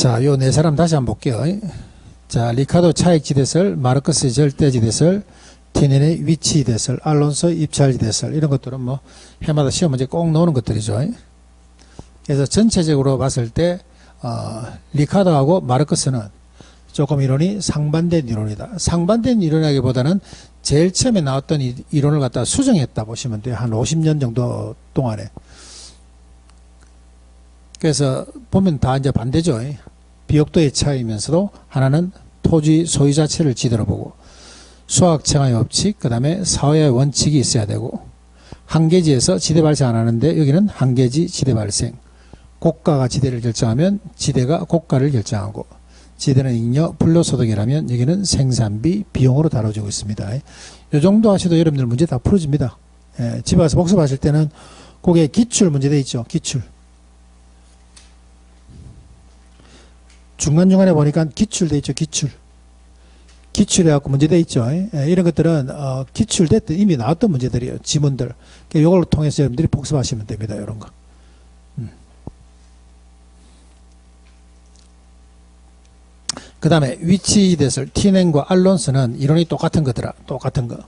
자, 요 네 사람 다시 한번 볼게요. 자, 리카도 차익지대설, 마르크스의 절대지대설, 티넨의 위치지대설, 알론소의 입찰지대설, 이런 것들은 뭐 해마다 시험 문제 꼭 나오는 것들이죠. 그래서 전체적으로 봤을 때 리카도하고 마르크스는 조금 이론이 상반된 이론이다. 상반된 이론이라기보다는 제일 처음에 나왔던 이론을 갖다 수정했다 보시면 돼요. 한 50년 정도 동안에. 그래서 보면 다 이제 반대죠. 비옥도의 차이면서도 하나는 토지 소유 자체를 지대로 보고, 수학청의 법칙, 그 다음에 사회의 원칙이 있어야 되고, 한계지에서 지대 발생 안 하는데 여기는 한계지 지대 발생. 고가가 지대를 결정하면 지대가 고가를 결정하고, 지대는 잉여 불로소득이라면 여기는 생산비 비용으로 다뤄지고 있습니다. 이 정도 하셔도 여러분들 문제 다 풀어집니다. 집에 가서 복습하실 때는 거기에 기출 문제 돼 있죠. 기출. 중간중간에 보니까 기출 돼 있죠. 기출해갖고 문제 돼 있죠. 이런 것들은 기출됐던 이미 나왔던 문제들이에요. 지문들. 이걸 통해서 여러분들이 복습하시면 됩니다. 이런 거. 그 다음에 위치지대설 티넨과 알론스는 이론이 똑같은 거더라. 똑같은 거.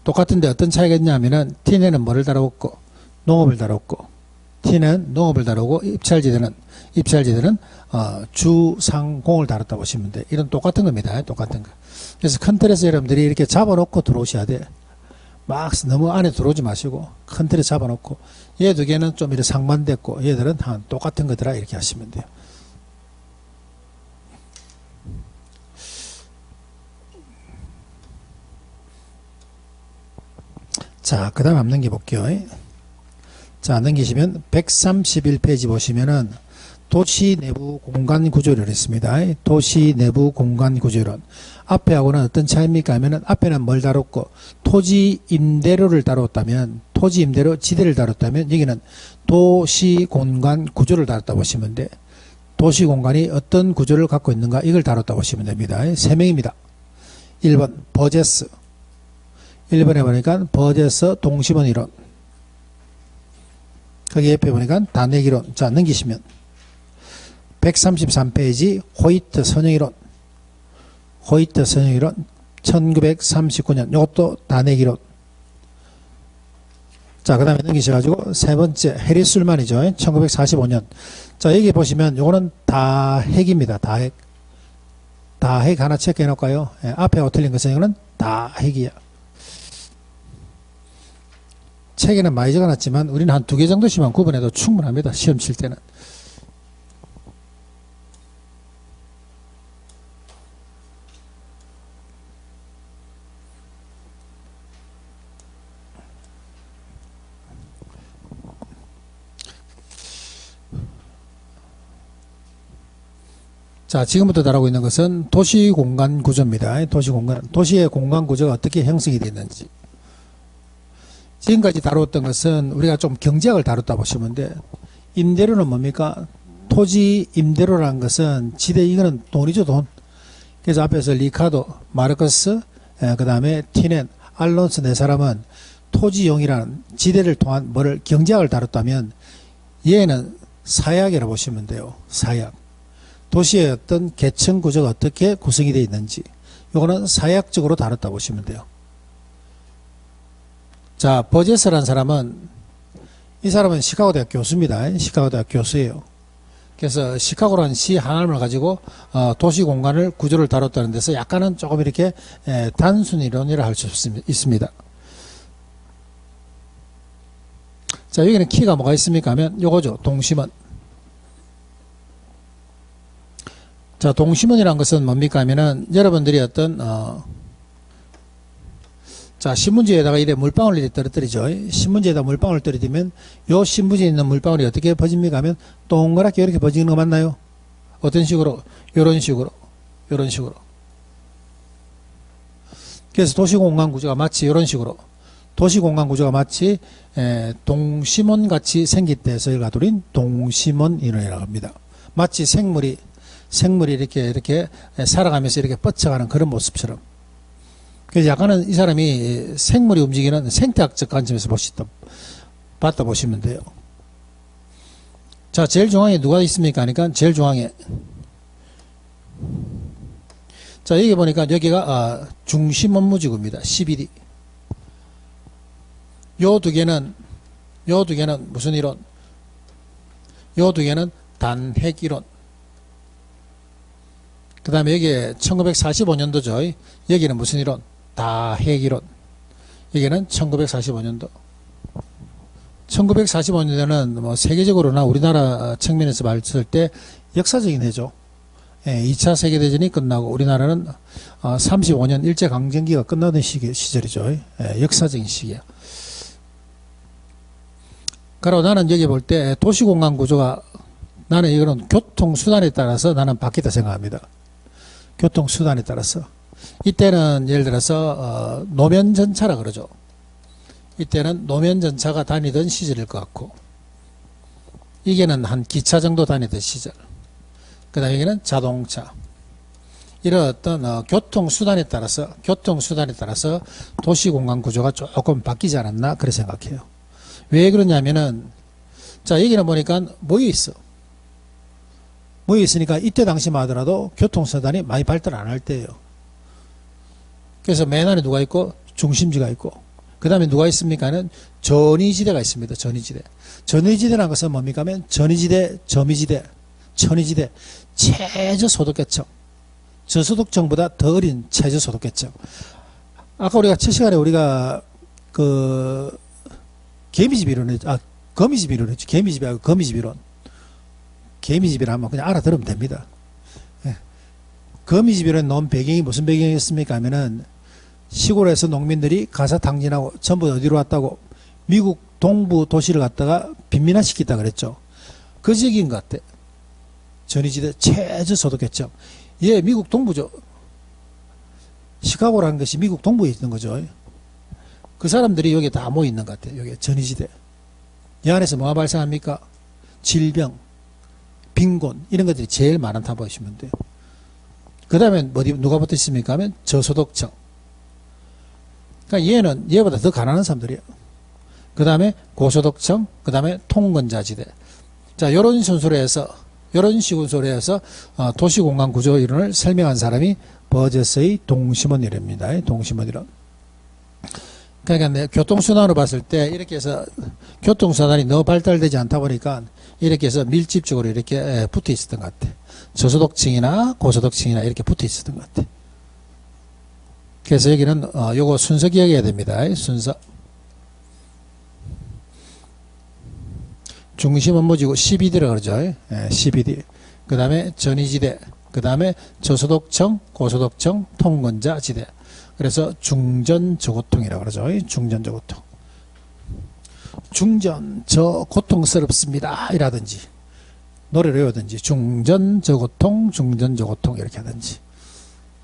똑같은데 어떤 차이가 있냐면은 티넨은 뭐를 다루고 농업을 다루고, 티는 농업을 다루고, 입찰지대는 주상공을 다뤘다 보시면 돼. 이런 똑같은 겁니다. 똑같은 거. 그래서 큰 틀에서 여러분들이 이렇게 잡아놓고 들어오셔야 돼. 막 너무 안에 들어오지 마시고 큰 틀에 잡아놓고, 얘 두 개는 좀 이렇게 상반됐고 얘들은 한 똑같은 거더라 이렇게 하시면 돼요. 자, 그 다음 한번 넘겨볼게요. 자, 넘기시면 131페이지 보시면은 도시 내부 공간 구조를 했습니다. 도시 내부 공간 구조론. 앞에하고는 어떤 차이입니까 하면은 앞에는 뭘 다뤘고, 토지 임대료를 다뤘다면, 토지 임대료 지대를 다뤘다면 여기는 도시 공간 구조를 다뤘다 보시면 돼. 도시 공간이 어떤 구조를 갖고 있는가 이걸 다뤘다 보시면 됩니다. 3명입니다. 1번 버제스. 1번에 보니까 버제스 동심원 이론. 거기 옆에 보니까 단핵이론. 자, 넘기시면 133페이지 호이트 선형이론. 호이트 선형이론 1939년. 이것도 단핵이론. 자, 그 다음에 넘기셔가지고 세 번째 해리술만이죠. 1945년. 자, 여기 보시면 요거는 다핵입니다. 다핵. 다핵 하나 체크해 놓을까요? 앞에 틀린 것은 이거는 다핵이야. 책에는 많이 적어놨지만 우리는 한 2개 정도씩만 구분해도 충분합니다. 시험 칠 때는. 자, 지금부터 다루고 있는 것은 도시공간 구조입니다. 도시의 공간 구조가 어떻게 형성이 되는지. 지금까지 다루었던 것은 우리가 좀 경제학을 다뤘다 보시면 돼. 임대료는 뭡니까? 토지 임대료라는 것은 지대, 이거는 돈이죠, 돈. 그래서 앞에서 리카도, 마르크스, 그 다음에 티넨, 알론스 네 사람은 토지용이라는 지대를 통한 뭐를 경제학을 다뤘다면, 얘는 사약이라고 보시면 돼요. 사약. 도시의 어떤 계층 구조가 어떻게 구성이 되어 있는지, 요거는 사약적으로 다뤘다 보시면 돼요. 자, 버제스라는 사람은, 이 사람은 시카고 대학 교수입니다. 시카고 대학 교수예요. 그래서 시카고라는 시 하나를 가지고 도시 공간을 구조를 다뤘다는 데서 약간은 조금 이렇게 단순 이론이라 할 수 있습니다. 자, 여기는 키가 뭐가 있습니까 하면 요거죠. 동심원. 자, 동심원이라는 것은 뭡니까 하면은 여러분들이 어떤 자, 신문지에다가 이래 물방울을 이렇게 떨어뜨리죠. 신문지에다 물방울을 떨어뜨리면 요 신문지에 있는 물방울이 어떻게 퍼집니까 하면 동그랗게 이렇게 퍼지는 거 맞나요? 어떤 식으로? 요런 식으로. 요런 식으로. 그래서 도시공간 구조가 마치 요런 식으로. 도시공간 구조가 마치 동심원 같이 생길 때 저희가 드린 동심원 이론이라고 합니다. 마치 생물이 이렇게 살아가면서 이렇게 뻗쳐가는 그런 모습처럼. 그래서 약간은 이 사람이 생물이 움직이는 생태학적 관점에서 봤다 보시면 돼요. 자, 제일 중앙에 누가 있습니까? 하니까 제일 중앙에 자, 여기 보니까 여기가 중심 업무지구입니다. 11이. 요 두 개는 무슨 이론? 요 두 개는 단핵 이론. 그 다음에 여기 1945년도죠. 여기는 무슨 이론? 다핵 이론. 여기는 1945년도. 1945년도는 뭐 세계적으로나 우리나라 측면에서 봤을 때 역사적인 해죠. 2차 세계대전이 끝나고 우리나라는 35년 일제강점기가 끝나던 시절이죠. 역사적인 시기야. 그리고 나는 여기 볼 때 도시공간 구조가 나는 이거는 교통수단에 따라서 나는 바뀌다 생각합니다. 교통수단에 따라서. 이때는 예를 들어서 노면전차라 그러죠. 이때는 노면전차가 다니던 시절일 것 같고, 이게는 한 기차 정도 다니던 시절. 그 다음에 여기는 자동차. 이런 어떤 교통수단에 따라서 도시공간 구조가 조금 바뀌지 않았나 그렇게 생각해요. 왜 그러냐면은, 자, 여기는 보니까 모여있어. 모여있으니까 이때 당시만 하더라도 교통수단이 많이 발달 안 할 때예요. 그래서 맨 안에 누가 있고 중심지가 있고, 그 다음에 누가 있습니까는 전위지대가 있습니다. 전위지대. 전위지대라는 것은 뭡니까 하면 전위지대, 점위지대, 천위지대, 최저소득계층, 저소득층보다 더 어린 최저소득계층. 아까 우리가 첫 시간에 우리가 거미집 이론 했죠. 개미집하고 거미집 이론. 개미집이라 하면 그냥 알아들으면 됩니다. 거미집 이론 놓은 배경이 무슨 배경이었습니까 하면은 시골에서 농민들이 가사탕진하고 전부 어디로 왔다고? 미국 동부 도시를 갔다가 빈민화시키다 그랬죠. 그 지역인 것 같아. 전위지대 최저소득계층. 예, 미국 동부죠. 시카고라는 것이 미국 동부에 있는 거죠. 그 사람들이 여기 다 모여 있는 것 같아요. 여기 전위지대. 이 안에서 뭐가 발생합니까? 질병, 빈곤, 이런 것들이 제일 많다 보시면 돼요. 그 다음에 누가 붙어 있습니까 하면 저소득층. 그러니까 얘는 얘보다 더 가난한 사람들이에요. 그 다음에 고소득층, 그 다음에 통근자지대. 자, 이런 순서로 해서 도시공간 구조 이론을 설명한 사람이 버저스의 동심원 이론입니다. 동심원 이론. 그러니까 교통수단으로 봤을 때 이렇게 해서 교통수단이 너무 발달되지 않다 보니까 이렇게 해서 밀집적으로 이렇게 붙어 있었던 것 같아. 저소득층이나 고소득층이나 이렇게 붙어 있었던 것 같아. 그래서 여기는 요거 순서 기억해야 됩니다. 순서. 중심 업무지구 12D라고 그러죠. 12D. 그 다음에 전위지대. 그 다음에 저소득층, 고소득층, 통근자 지대. 그래서 중전저고통이라고 그러죠. 중전저고통. 중전, 저 고통스럽습니다. 이라든지 노래를 외우든지 중전저고통, 중전저고통 이렇게 하든지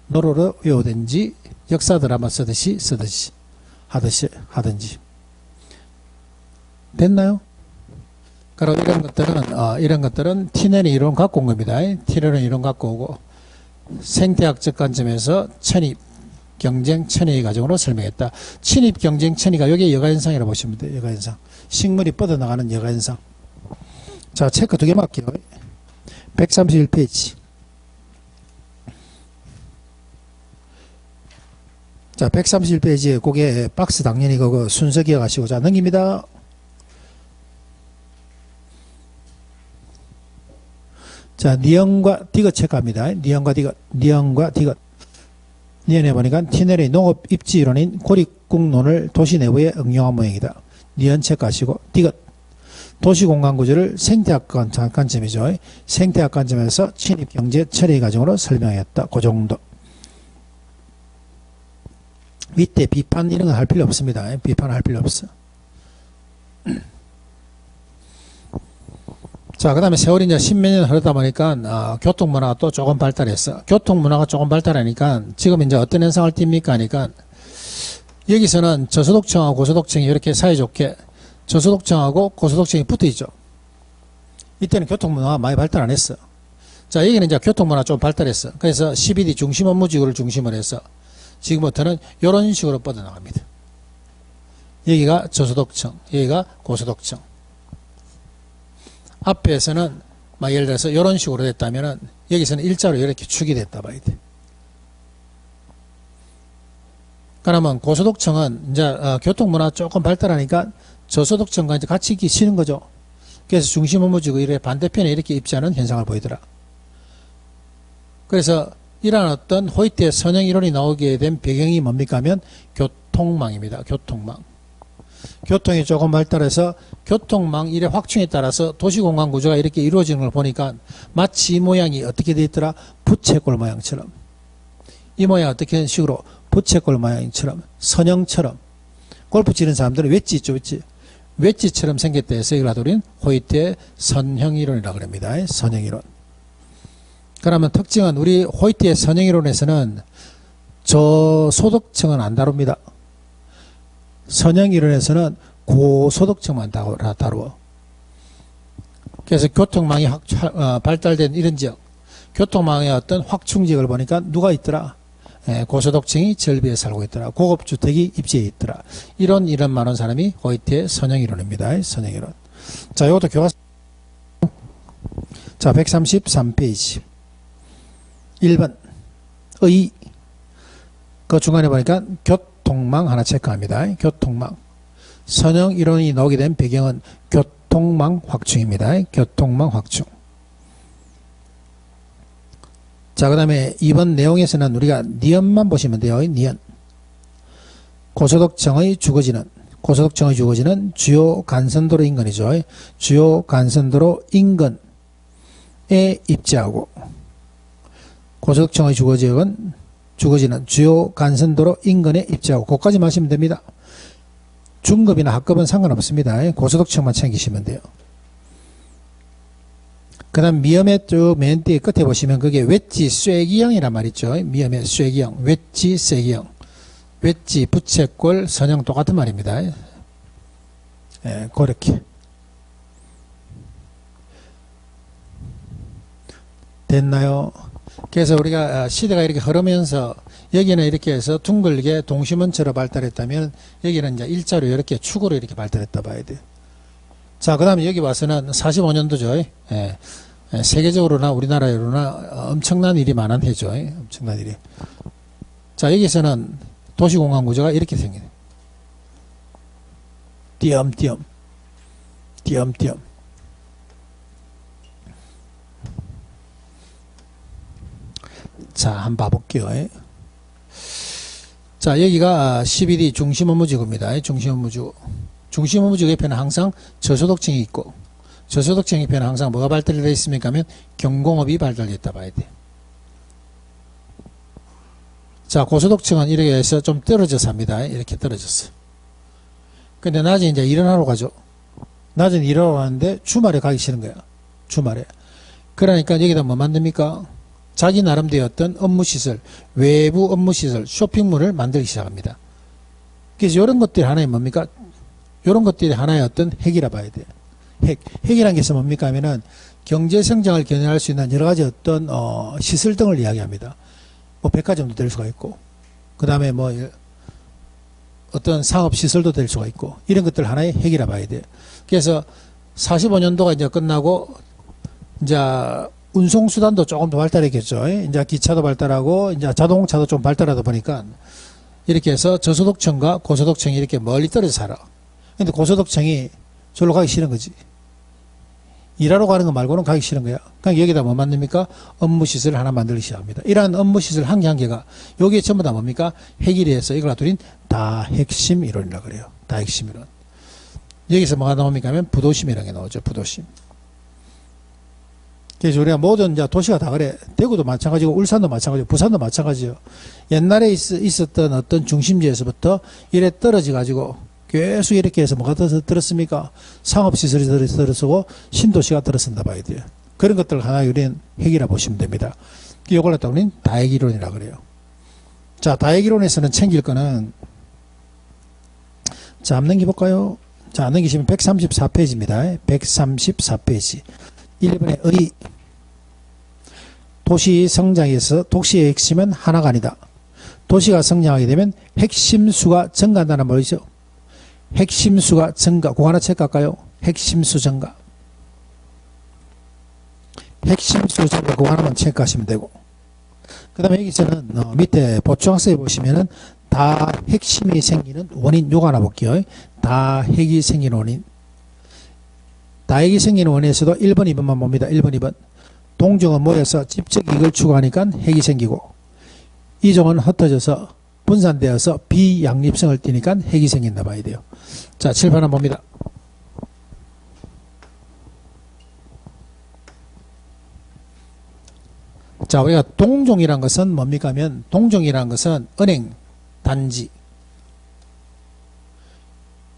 노래를 외우든지 역사 드라마 쓰듯이 하든지 됐나요? 그리고 이런 것들은 티넨의 이론 갖고 온 겁니다. 티넨의 이론 갖고 오고 생태학적 관점에서 천입 경쟁 천외의 과정으로 설명했다. 침입 경쟁 천외가 여기에 여가현상이라고 보시면 돼요. 여가현상. 식물이 뻗어나가는 여가현상. 자, 체크 두 개 맞게요. 131페이지. 자, 131페이지에 그게 박스 당연히 그거 순서 기억하시고. 자, 넘깁니다. 자, 니언과 디귿 체크합니다. 니언과 디귿. 니언에 보니까 티넬의 농업 입지 이론인 고립국론을 도시 내부에 응용한 모양이다. 니언 체크하시고. 디귿. 도시공간 구조를 생태학 관점이죠. 생태학 관점에서 침입경제 처리 과정으로 설명했다. 그 정도. 밑에 비판 이런 거 할 필요 없습니다. 비판할 필요 없어. 자, 그 다음에 세월이 이제 십몇 년 흐르다 보니까, 교통문화가 또 조금 발달했어. 교통문화가 조금 발달하니까, 지금 이제 어떤 현상을 띱니까? 하니까, 여기서는 저소득층하고 고소득층이 이렇게 사이좋게, 저소득층하고 고소득층이 붙어 있죠. 이때는 교통문화가 많이 발달 안 했어. 자, 여기는 이제 교통문화가 좀 발달했어. 그래서 12D 중심 업무지구를 중심으로 해서, 지금부터는 이런 식으로 뻗어나갑니다. 여기가 저소득층, 여기가 고소득층. 앞에서는 막 예를 들어서 이런 식으로 됐다면은 여기서는 일자로 이렇게 축이 됐다 봐야 돼. 그러면 고소득층은 이제 교통문화 조금 발달하니까 저소득층과 이제 같이 있기 싫은 거죠. 그래서 중심 업무지구 이렇게 반대편에 이렇게 입지하는 현상을 보이더라. 그래서 이러한 어떤 호이트의 선형 이론이 나오게 된 배경이 뭡니까 하면 교통망입니다. 교통망. 교통이 조금 발달해서 교통망 일의 확충에 따라서 도시공간 구조가 이렇게 이루어지는 걸 보니까 마치 이 모양이 어떻게 되어 있더라? 부채꼴 모양처럼. 이 모양 어떻게 식으로 부채꼴 모양처럼 선형처럼. 골프 치는 사람들은 웨지 있죠, 웨지. 웨지처럼 생겼다 해서 이걸 우리는 호이트의 선형이론이라고 합니다. 선형이론. 그러면 특징은 우리 호이트의 선형이론에서는 저소득층은 안 다룹니다. 선형이론에서는 고소득층만 다루어. 그래서 교통망이 발달된 이런 지역, 교통망의 어떤 확충지역을 보니까 누가 있더라? 고소득층이 절비에 살고 있더라. 고급주택이 입지에 있더라. 이런 많은 사람이 호이트의 선형이론입니다. 선형이론. 자, 이것도 교과서. 자, 133페이지. 1번. 의. 그 중간에 보니까 교통망 하나 체크합니다. 교통망. 선형이론이 나오게 된 배경은 교통망 확충입니다. 교통망 확충. 자, 그 다음에 이번 내용에서는 우리가 니은만 보시면 돼요. 니은. 고소득층의 주거지는 주요 간선도로 인근이죠. 주요 간선도로 인근에 입지하고, 고소득층의 주거지는 주요 간선도로 인근에 입지하고, 그것까지 마시면 됩니다. 중급이나 학급은 상관없습니다. 고소득층만 챙기시면 돼요. 그 다음 미음의 쭉 맨 뒤에 끝에 보시면 그게 웨지 쐐기형이란 말 있죠. 미음의 쐐기형, 웨지 쐐기형. 웨지, 부채꼴, 선형 똑같은 말입니다. 예, 그렇게. 됐나요? 그래서 우리가 시대가 이렇게 흐르면서 여기는 이렇게 해서 둥글게 동심원처럼 발달했다면 여기는 이제 일자로 이렇게 축으로 이렇게 발달했다 봐야 돼요. 자, 그 다음에 여기 와서는 45년도죠. 예. 세계적으로나 우리나라로나 엄청난 일이 많은 해죠. 엄청난 일이. 자, 여기서는 도시공간 구조가 이렇게 생겨요. 띄엄띄엄. 띄엄띄엄. 자, 한번 봐볼게요. 자, 여기가 12D 중심 업무지구입니다. 중심 업무지구. 중심 업무지구 옆에는 항상 저소득층이 있고, 저소득층 옆에는 항상 뭐가 발달되어 있습니까 하면 경공업이 발달되어 있다 봐야 돼. 자, 고소득층은 이렇게 해서 좀 떨어져서 합니다. 이렇게 떨어졌어. 근데 낮에 이제 일어나러 가죠. 낮에 일어나러 가는데 주말에 가기 싫은 거야. 주말에. 그러니까 여기다 뭐 만듭니까? 자기 나름대로 어떤 업무시설, 외부 업무시설, 쇼핑몰을 만들기 시작합니다. 그래서 이런 것들이 하나의 뭡니까? 이런 것들이 하나의 어떤 핵이라 봐야 돼요. 핵이라는 게 뭡니까 하면은 경제 성장을 견인할 수 있는 여러 가지 어떤 시설 등을 이야기합니다. 뭐 백화점도 될 수가 있고, 그 다음에 뭐 어떤 상업 시설도 될 수가 있고, 이런 것들 하나의 핵이라 봐야 돼요. 그래서 45년도가 이제 끝나고 이제 운송수단도 조금 더 발달했겠죠. 이제 기차도 발달하고 이제 자동차도 좀 발달하다 보니까 이렇게 해서 저소득층과 고소득층이 이렇게 멀리 떨어져 살아. 근데 고소득층이 저로 가기 싫은 거지. 일하러 가는 거 말고는 가기 싫은 거야. 그러니까 여기다 뭐 만듭니까? 업무시설을 하나 만들기 시작합니다. 이러한 업무시설 한 개 한 개가 여기에 전부 다 뭡니까? 핵이라 해서 이걸 둘인 다 핵심 이론이라고 그래요. 다 핵심 이론. 여기서 뭐가 나옵니까 하면 부도심이라는 게 나오죠. 부도심. 그래서 우리가 모든 이제 도시가 다 그래. 대구도 마찬가지고 울산도 마찬가지고 부산도 마찬가지요. 옛날에 있었던 어떤 중심지에서부터 이래 떨어져 가지고 계속 이렇게 해서 뭐가 들었습니까? 상업시설이 들어서고 신도시가 들어선다 봐야 돼요. 그런 것들 하나 우리는 핵이라 보시면 됩니다. 이걸 갖다 우리는 다핵이론이라고 그래요. 자, 다핵이론에서는 챙길 거는, 자, 한번 넘겨볼까요? 자, 넘기시면 134페이지입니다. 134페이지. 1번의 의. 도시 성장에서 도시의 핵심은 하나가 아니다. 도시가 성장하게 되면 핵심수가 증가한다는 말이죠. 핵심수가 증가. 그거 하나 체크할까요? 핵심수 증가. 핵심수 증가. 그거 하나만 체크하시면 되고. 그 다음에 여기서는 밑에 보충학생에 보시면은 다 핵심이 생기는 원인 요거 하나 볼게요. 다 핵이 생기는 원인. 다 핵이 생기는 원인에서도 1번, 2번만 봅니다. 1번, 2번. 동종은 모여서 집적 이익을 추구하니까 핵이 생기고, 이종은 흩어져서 분산되어서 비양립성을 띠니까 핵이 생긴다 봐야 돼요. 자, 7번 한번 봅니다. 자, 우리가 동종이란 것은 뭡니까 하면, 동종이란 것은 은행, 단지,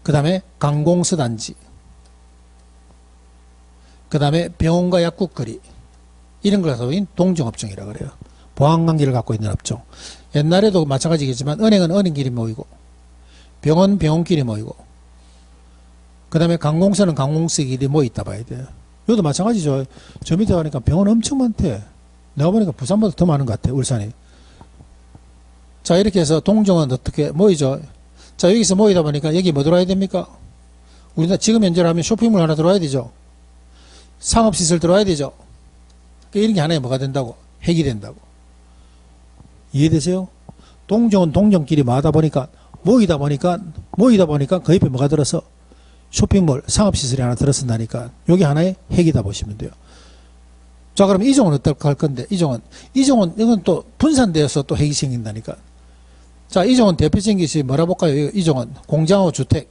그 다음에 관공서 단지, 그 다음에 병원과 약국거리, 이런 걸 해서 동종업종이라고 그래요. 보안관계를 갖고 있는 업종. 옛날에도 마찬가지겠지만 은행은 은행끼리 모이고, 병원 병원끼리 모이고, 그 다음에 관공서는 관공서끼리 모여있다 봐야 돼요. 이것도 마찬가지죠. 저 밑에 가니까 병원 엄청 많대. 내가 보니까 부산보다 더 많은 것 같아, 울산이. 자, 이렇게 해서 동종은 어떻게 모이죠? 자, 여기서 모이다 보니까 여기 뭐 들어와야 됩니까? 우리나라 지금 현재로 하면 쇼핑몰 하나 들어와야 되죠. 상업시설 들어와야 되죠. 그러니까 이런 게 하나에 뭐가 된다고? 핵이 된다고. 이해되세요? 동종은 동종끼리 모이다 보니까 그 옆에 뭐가 들어서 쇼핑몰, 상업시설이 하나 들어선다니까 여기 하나의 핵이다 보시면 돼요. 자, 그럼 이종은 어떻게 할 건데? 이종은 이건 또 분산되어서 또 핵이 생긴다니까. 자, 이종은 대표적인 것이 뭐라 볼까요? 이종은 공장하고 주택.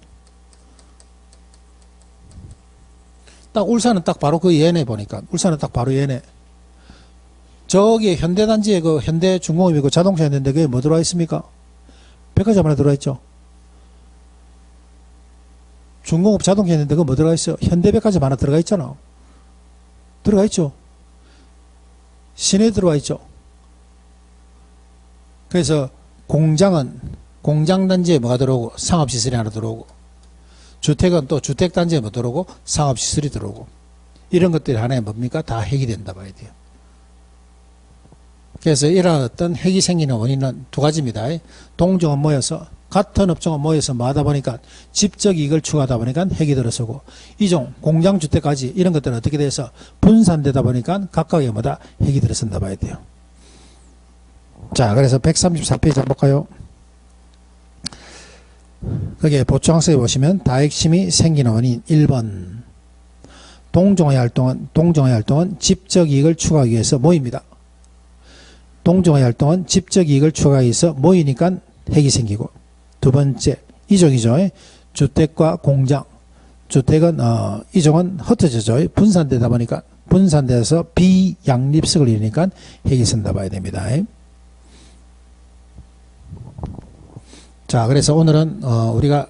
딱 울산은 딱 바로 그 얘네 보니까. 울산은 딱 바로 얘네. 저기 현대단지에 그 현대중공업이고 자동차 있는데 그게 뭐 들어와 있습니까? 백화점 하나 들어와 있죠. 중공업 자동차 있는데 그거 뭐 들어가 있어요? 현대백화점 하나 들어가 있잖아. 들어가 있죠. 시내 들어와 있죠. 그래서 공장은 공장단지에 뭐가 들어오고 상업시설이 하나 들어오고, 주택은 또 주택단지에 뭐 들어오고 상업시설이 들어오고, 이런 것들이 하나의 뭡니까? 다 핵이 된다 봐야 돼요. 그래서 이러한 어떤 핵이 생기는 원인은 두 가지입니다. 동종은 모여서, 같은 업종은 모여서 뭐 하다 보니까 집적 이익을 추구하다 보니까 핵이 들어서고, 이종, 공장, 주택까지 이런 것들은 어떻게 돼서 분산되다 보니까 각각의 뭐다? 핵이 들어선다 봐야 돼요. 자, 그래서 134페이지 한번 볼까요? 거기에 보충학서에 보시면 다핵심이 생기는 원인 1번. 동종의 활동은 집적 이익을 추구하기 위해서 모입니다. 동종의 활동은 집적 이익을 추구하기 위해서 모이니까 핵이 생기고, 두 번째, 이종이죠. 주택과 공장. 주택은, 이종은 흩어져죠. 분산되다 보니까, 분산돼서 비양립성을 이루니까 핵이 생긴다 봐야 됩니다. 자, 그래서 오늘은, 우리가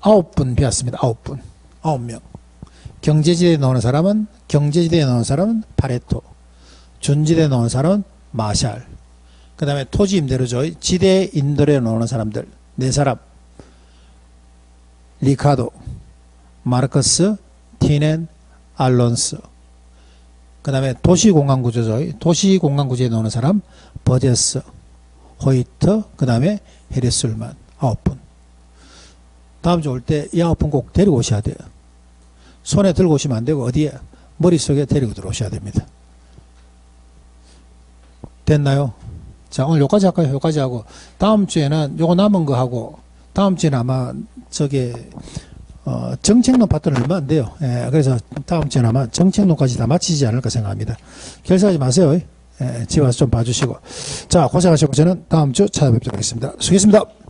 9분 배웠습니다. 9명. 경제지대에 나오는 사람은 파레토. 준지대에 나오는 사람은 마샬. 그 다음에 토지 임대료죠. 지대 임대료에 나오는 사람들. 네 사람. 리카도, 마르커스, 티넨, 알론스. 그 다음에 도시공간구조죠. 도시공간구조에 나오는 사람, 버제스, 호이트, 그 다음에 헤리술만. 9분. 다음 주 올 때 이 9분 꼭 데리고 오셔야 돼요. 손에 들고 오시면 안 되고 어디에? 머릿속에 데리고 들어오셔야 됩니다. 됐나요? 자, 오늘 여기까지 할까요? 여기까지 하고, 다음 주에는 요거 남은 거 하고, 다음 주에는 아마 정책론 파트는 얼마 안 돼요. 예, 그래서 다음 주에는 아마 정책론까지 다 마치지 않을까 생각합니다. 결사하지 마세요. 예, 집에 와서 좀 봐주시고. 자, 고생하시고 저는 다음 주 찾아뵙도록 하겠습니다. 수고했습니다.